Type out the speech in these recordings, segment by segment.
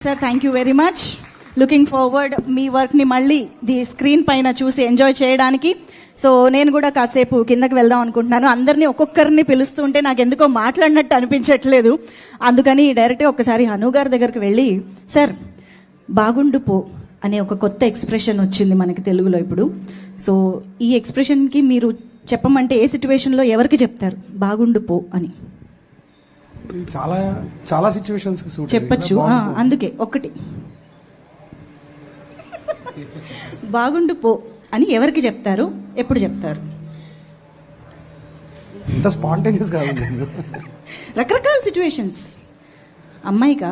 Sir thank you very much. Looking forward మీ వర్క్ని మళ్ళీ ది స్క్రీన్ పైన చూసి ఎంజాయ్ చేయడానికి. సో నేను కూడా కాసేపు కిందకి వెళ్దాం అనుకుంటున్నాను. అందరినీ ఒక్కొక్కరిని పిలుస్తుంటే నాకు ఎందుకో మాట్లాడినట్టు అనిపించట్లేదు. అందుకని డైరెక్ట్గా ఒక్కసారి హను గారి దగ్గరికి వెళ్ళి, సార్ బాగుండు పో అనే ఒక కొత్త ఎక్స్ప్రెషన్ వచ్చింది మనకి తెలుగులో ఇప్పుడు. సో ఈ ఎక్స్ప్రెషన్కి మీరు చెప్పమంటే ఏ సిచ్యువేషన్లో ఎవరికి చెప్తారు బాగుండు పో అని? చాలా చాలా సిచ్యువేషన్స్ చెప్పచ్చు. అందుకే ఒకటి బాగుండు పో అని ఎవరికి చెప్తారు, ఎప్పుడు చెప్తారు? ఇంత స్పాంటేనియస్ గా రకరకాల సిచ్యువేషన్స్. అమ్మాయికా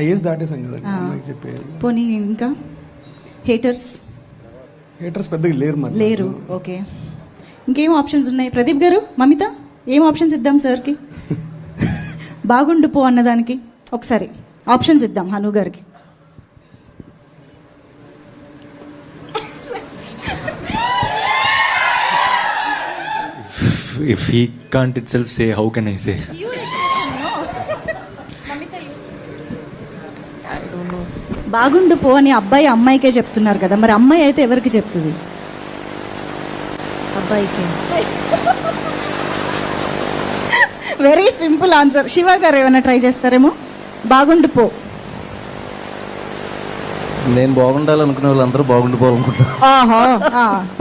ఐఎస్ దాటేసాం కదా అమ్మాయికి చెప్పేది. పోనీ ఇంకా హేటర్స్ పెద్దగా లేరు. ఓకే, ఇంకేం ఆప్షన్స్ ఉన్నాయి? ప్రదీప్ గారు, మమిత, ఏం ఆప్షన్స్ ఇద్దాం సార్కి బాగుండు పో అన్నదానికి? ఒకసారి ఆప్షన్స్ ఇద్దాం హను గారికి. If he can't itself say, how can I say? Your expression, no? Mamita, you say. I don't know. బాగుండు పో అని అబ్బాయి అమ్మాయికే చెప్తున్నారు కదా, మరి అమ్మాయి అయితే ఎవరికి చెప్తుంది? అబ్బాయికి. Very simple answer. శివ గారు ఏమైనా ట్రై చేస్తారేమో? బాగుండు పో. నేను బాగుండాలనుకునే వాళ్ళందరూ బాగుండిపోవాలనుకుంటారు.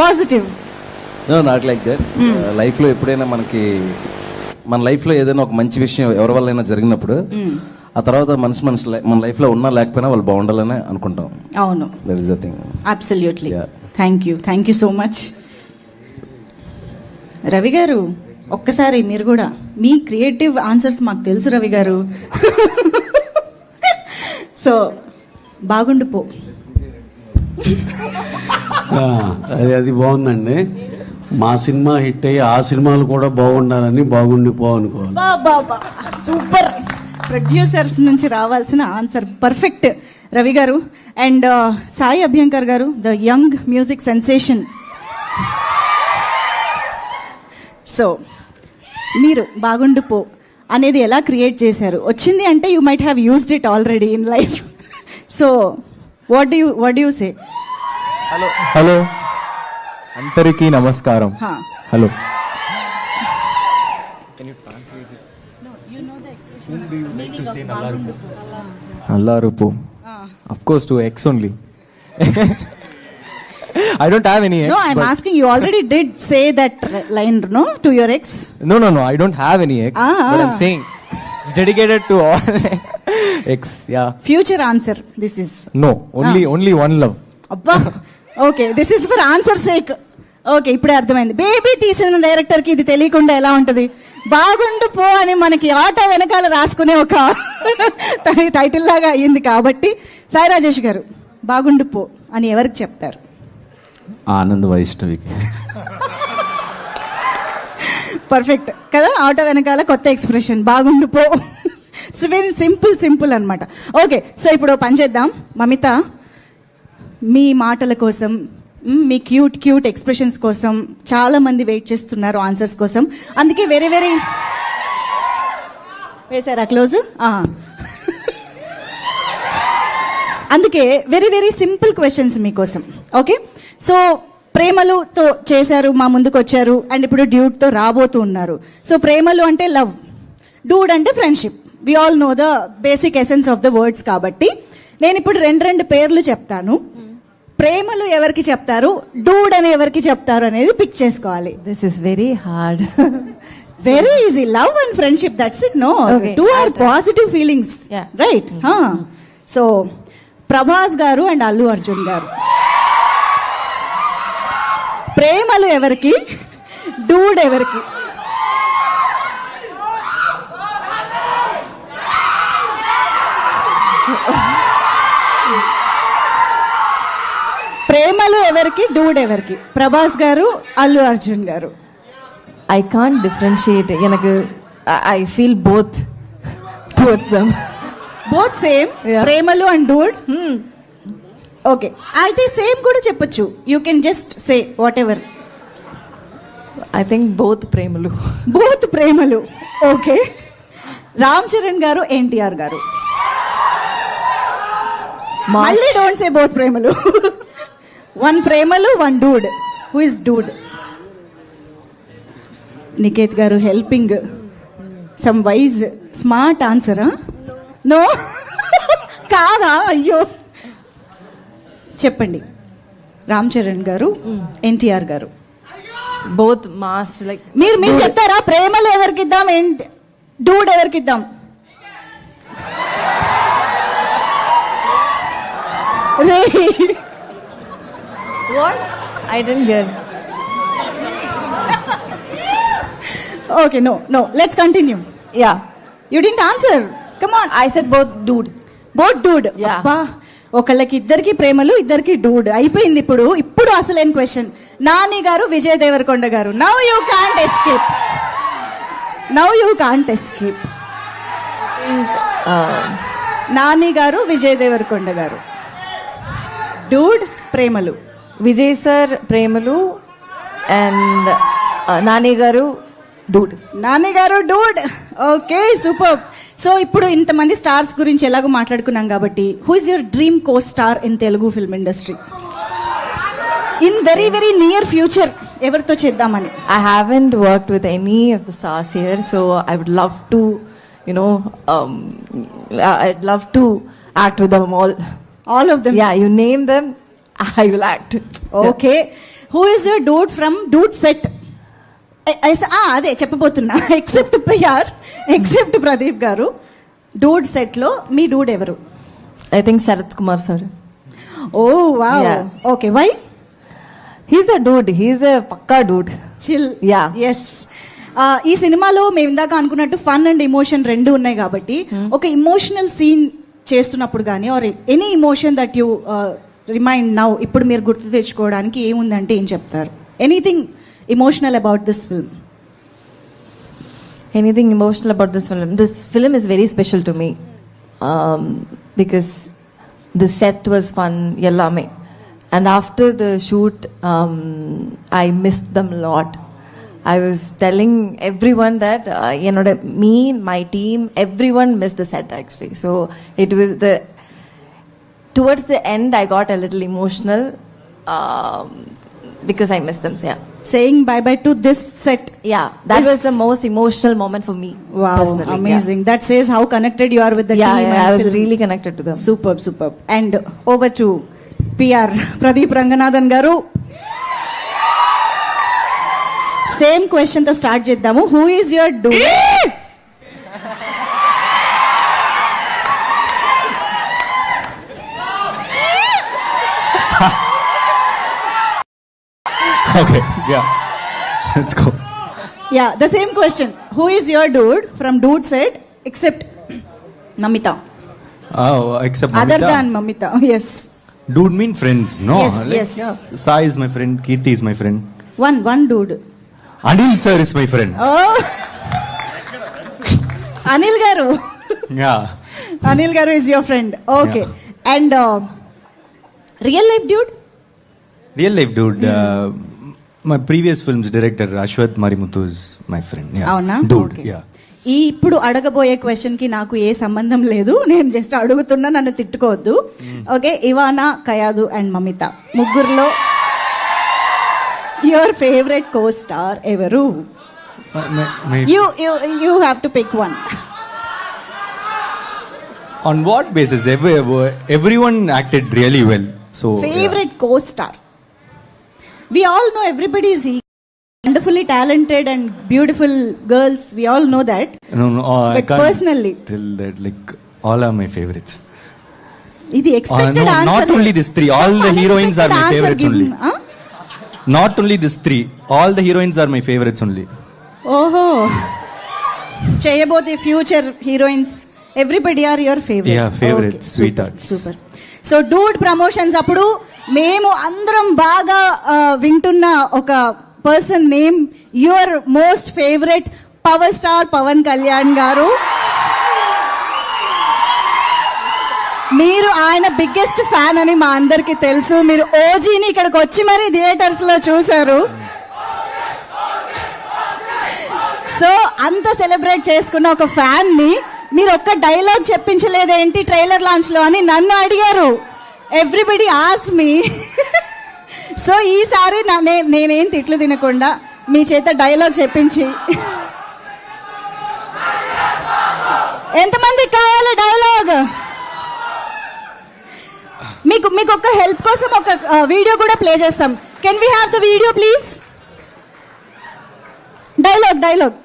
పాజిటివ్. Not like that. లైఫ్లో ఎప్పుడైనా మన లైఫ్లో ఏదైనా ఒక మంచి విషయం ఎవరి వల్ల అయినా జరిగినప్పుడు ఆ తర్వాత మన లైఫ్లో ఉన్నా లేకపోయినా వాళ్ళు బాగుండాలని అనుకుంటాం. అవును, that is the thing. Absolutely. Thank you so much. Ravi గారు, ఒక్కసారి మీరు కూడా మీ క్రియేటివ్ ఆన్సర్స్ మాకు తెలుసు రవి గారు. సో బాగుండు పో. అది బాగుందండి. మా సినిమా హిట్ అయ్యి ఆ సినిమాలు కూడా బాగుండాలని బాగుండిపో అనుకోవాలి. సూపర్. ప్రొడ్యూసర్స్ నుంచి రావాల్సిన ఆన్సర్ పర్ఫెక్ట్ రవి గారు. అండ్ సాయి అభ్యంకర్ గారు, the young music sensation. So మీరు బాగుండు పో అనేది ఎలా క్రియేట్ చేశారు? వచ్చింది అంటే you might have used it already in life. So what do you say? Hello అందరికీ నమస్కారం. Hello. అల్లారుపు. Of course to ex only. I don't have any ex. No, I'm asking, you already did say that line, no, to your ex? No, I don't have any ex. But I'm saying it's dedicated to all ex. Yeah. Future answer this is. No, only one love. Abba. Okay, this is for answer sake. Okay, ఇప్పుడే అర్థమైంది. Baby తీసిన డైరెక్టర్కి ఇది తెలియకుండా ఎలా ఉంటుంది? బాగుండు పో అని మనకి ఆటో వెనకాల రాసుకునే ఒక టైటిల్ లాగా అయ్యింది. కాబట్టి సాయి రాజేష్ గారు, బాగుండు పో అని ఎవరికి చెప్తారు? ఆనంద్ వైష్ణవికి. పర్ఫెక్ట్ కదా, ఆటో వెనకాల కొత్త ఎక్స్ప్రెషన్ బాగుండు పో. ఇట్స్ వెరీ సింపుల్ అనమాట. ఓకే, సో ఇప్పుడు పని చేద్దాం. మమిత, మీ మాటల కోసం, మీ క్యూట్ ఎక్స్ప్రెషన్స్ కోసం చాలా మంది వెయిట్ చేస్తున్నారు, ఆన్సర్స్ కోసం. అందుకే వెరీ వేసారా క్లోజ్? అందుకే వెరీ సింపుల్ క్వశ్చన్స్ మీకోసం. ఓకే, సో ప్రేమలుతో చేశారు, మా ముందుకు వచ్చారు, అండ్ ఇప్పుడు డ్యూట్తో రాబోతూ ఉన్నారు. సో ప్రేమలు అంటే లవ్, డూడ్ అంటే friendship. We all know the basic essence of the words. కాబట్టి నేను ఇప్పుడు రెండు పేర్లు చెప్తాను. ప్రేమలు ఎవరికి చెప్తారు, డూడ్ అని ఎవరికి చెప్తారు అనేది పిక్ చేసుకోవాలి. This is very hard. Very easy. Love and friendship, that's it. No, two are positive feelings, right? So Prabhas garu and Allu Arjun గారు, ప్రేమలు ఎవరికి, డూడ్ ఎవరికి? ప్రేమలు ఎవరికి, డూడ్ ఎవరికి? ప్రభాస్ గారు, అల్లు అర్జున్ గారు. I can't differentiate. எனக்கு I feel both towards them. Both same. Premalu and dude. Okay, అయితే సేమ్ కూడా చెప్పొచ్చు. You can just say whatever. I think both Premalu. Both Premalu. Okay. Ram Charan గారు, ఎన్టీఆర్ గారు. మళ్ళీ don't say both Premalu. One Premalu, one dude. Who is dude? Niketh గారు helping some wise smart ఆన్సరా? No కాదా? అయ్యో చెప్పండి. రామ్ చరణ్ గారు, ఎన్టీఆర్ గారు. Both mass, like మీరు చెప్తారా ప్రేమలు ఎవరికిద్దాం, డూడ్ ఎవరికిద్దాం? రే what? I didn't hear. Okay, no. Let's continue. Yeah. You didn't answer. Come on. I said both dude. Both dude. Yeah. అబ్బా, ఒకళ్ళకి ఇద్దరికి ప్రేమలు, ఇద్దరికి డూడ్ అయిపోయింది. ఇప్పుడు అసలేం క్వశ్చన్. నాని గారు, విజయ్ దేవరకొండ గారు. Now you can't escape. Nani గారు, విజయ్ దేవరకొండ గారు. డూడ్ ప్రేమలు. Vijay sir ప్రేమలు and Nani garu dude. Nani గారు డూడ్. Okay, super. సో ఇప్పుడు ఇంతమంది స్టార్స్ గురించి ఎలాగో మాట్లాడుకున్నాం కాబట్టి, who is your dream co star in Telugu film industry? In very very near future ఎవరితో చేద్దామని? I haven't worked with any of the stars here, so I would love to, I'd love to act with them all. All of them? Yeah, you name them, I will act. Okay. Who is your dude from Dude set? అదే చెప్పబోతున్నా. Except PR, except Pradeep గారు, Dude set లో మీ Dude ఎవరు? I think Sharath Kumar sir. Oh wow. Yeah. Okay, why? He's a dude. He's a pakka dude. Chill. Yeah. Yes. ఈ సినిమాలో మేము ఇందాక అనుకున్నట్టు fun and emotion రెండు ఉన్నాయి కాబట్టి, ఒక ఇమోషనల్ సీన్ చేస్తున్నప్పుడు కానీ, are any emotion that you remind now, ఇప్పుడు మీరు గుర్తు తెచ్చుకోవడానికి ఏముందంటే ఏం చెప్తారు? Anything emotional about this film? Anything emotional about this film? This film is very special to me because the set was fun, yellame, and after the shoot I missed them a lot. I was telling everyone that me, my team, everyone missed the set actually. So it was towards the end I got a little emotional because I missed them. So yeah, saying bye bye to this set. Yeah, that was the most emotional moment for me. Wow, personally. amazing. Yeah. That says how connected you are with the team. Yeah, I was really connected to them. Superb. And over to PR Pradeep Ranganathan garu. Same question to start చేద్దాము. Who is your dude? Okay, yeah. Let's go. Yeah, the same question. Who is your dude from Dude set except Namita? Oh, except Mamita. Other than Mamita, yes. Dude mean friends, no? Yes. Yeah. Sai is my friend, Kirti is my friend. One dude. Anil sir is my friend. Oh. Anil garu. Yeah. Anil garu is your friend. Okay. Yeah. And real life dude? Real life dude. My previous film's director Ashwath Marimuthu is my friend. Yeah. Avuna? Dude. Okay. Yeah. ఈ ఇప్పుడు అడగబోయే question కి నాకు ఏ సంబంధం లేదు, నేను just అడుగుతున్నా, నన్ను తిట్టుకోవద్దు. Okay, ఇవానా, Kayadu and Mamitha ముగ్గురులో యువర్ ఫేవరెట్ కో స్టార్ ఎవరు? You have to pick one. On what basis? Everyone acted really well. So favorite co-star. We all know everybody is wonderfully talented and beautiful girls. We all know that. No, I but can't personally tell that. Like all are my favorites. Idi expected no, answer. not only these three. All the heroines are my favorites only. Not only these three. All the heroines are my favorites only. ఓహో, చేయబోతే future heroines everybody are your favourite? Yeah, favorites, sweethearts. Super. So dude promotions అప్పుడు మేము అందరం బాగా వింటున్న ఒక person name, your most favourite power star Pawan Kalyan గారు. మీరు ఆయన బిగ్గెస్ట్ ఫ్యాన్ అని మా అందరికి తెలుసు. మీరు ఓజీని ఇక్కడికి వచ్చి మరి థియేటర్స్ లో చూసారు. సో అంత సెలబ్రేట్ చేసుకున్న ఒక ఫ్యాన్ ని మీరు ఒక్క డైలాగ్ చెప్పించలేదేంటి ట్రైలర్ లాంచ్ లో అని నన్ను అడిగారు. Everybody asked me. సో ఈసారి నేనేం తిట్లు తినకుండా మీ చేత డైలాగ్ చెప్పించి, ఎంతమందికి కావాలి డైలాగ్? మీకు ఒక హెల్ప్ కోసం ఒక వీడియో కూడా ప్లే చేస్తాం. Can we have the video please? Dialogue